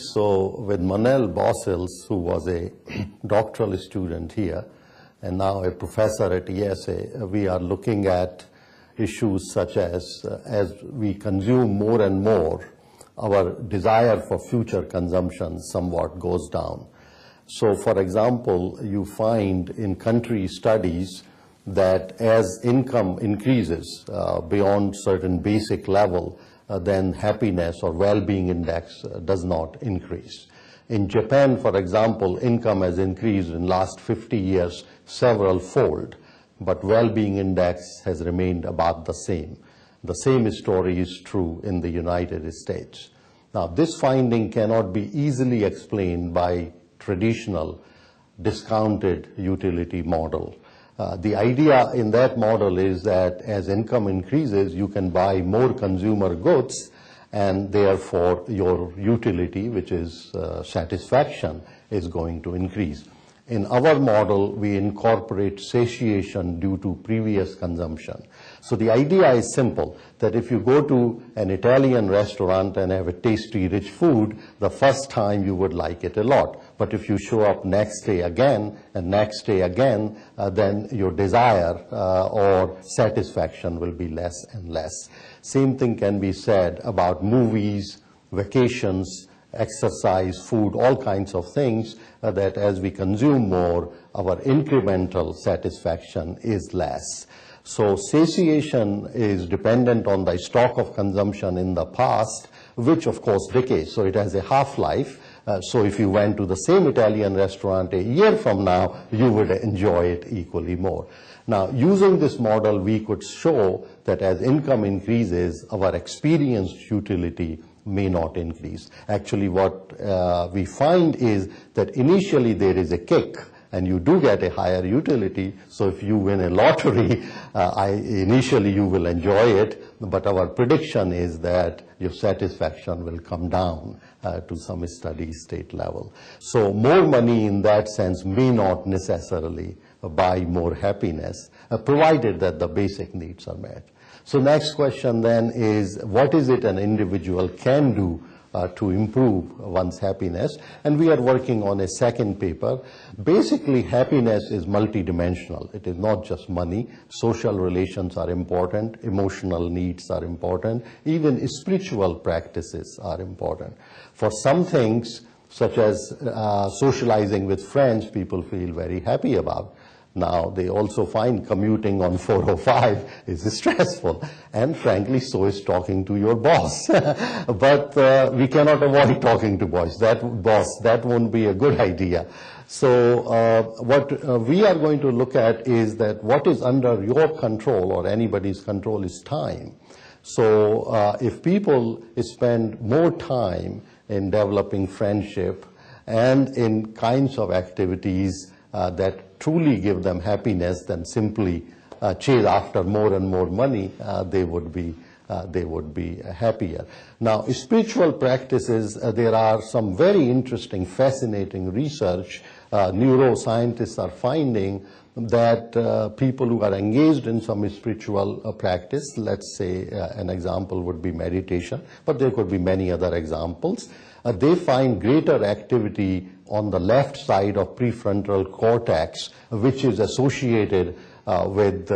So with Manel Bossels, who was a doctoral student here and now a professor at ESA, we are looking at issues such as we consume more and more, our desire for future consumption somewhat goes down. So for example, you find in country studies that as income increases beyond certain basic level, then happiness or well-being index does not increase. In Japan, for example, income has increased in last 50 years several fold, but well-being index has remained about the same. The same story is true in the United States. Now, this finding cannot be easily explained by traditional discounted utility model. The idea in that model is that as income increases, you can buy more consumer goods, and therefore your utility, which is satisfaction, is going to increase. In our model, we incorporate satiation due to previous consumption. So the idea is simple, that if you go to an Italian restaurant and have a tasty, rich food, the first time you would like it a lot. But if you show up next day again and next day again, then your desire or satisfaction will be less and less. Same thing can be said about movies, vacations, exercise, food, all kinds of things, that as we consume more, our incremental satisfaction is less. So satiation is dependent on the stock of consumption in the past, which of course decays. So it has a half-life. So if you went to the same Italian restaurant a year from now, you would enjoy it equally more. Now, using this model, we could show that as income increases, our experienced utility may not increase. Actually, what we find is that initially there is a kick and you do get a higher utility. So if you win a lottery, initially you will enjoy it, but our prediction is that your satisfaction will come down to some steady state level. So more money in that sense may not necessarily buy more happiness, provided that the basic needs are met. So next question then is, what is it an individual can do to improve one's happiness? And we are working on a second paper. Basically, happiness is multidimensional. It is not just money. Social relations are important. Emotional needs are important. Even spiritual practices are important. For some things, such as socializing with friends, people feel very happy about. Now, they also find commuting on 405 is stressful, and frankly, so is talking to your boss. But we cannot avoid talking to boss. That won't be a good idea. So what we are going to look at is that what is under your control or anybody's control is time. So if people spend more time in developing friendship and in kinds of activities that truly give them happiness than simply chase after more and more money, they would be happier. Now, spiritual practices, there are some very interesting, fascinating research. Neuroscientists are finding that people who are engaged in some spiritual practice, let's say an example would be meditation, but there could be many other examples, they find greater activity on the left side of prefrontal cortex, which is associated with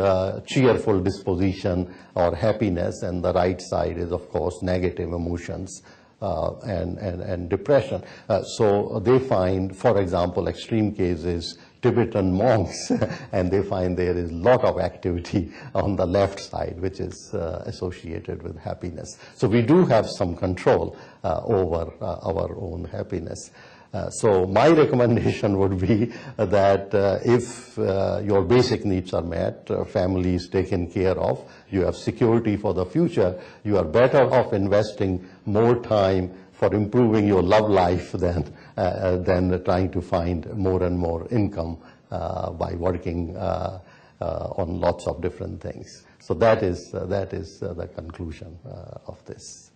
cheerful disposition or happiness, and the right side is, of course, negative emotions and depression. So they find, for example, extreme cases, Tibetan monks, and they find there is a lot of activity on the left side, which is associated with happiness. So we do have some control over our own happiness. So my recommendation would be that if your basic needs are met, family is taken care of, you have security for the future, you are better off investing more time for improving your love life than trying to find more and more income by working on lots of different things. So that is the conclusion of this.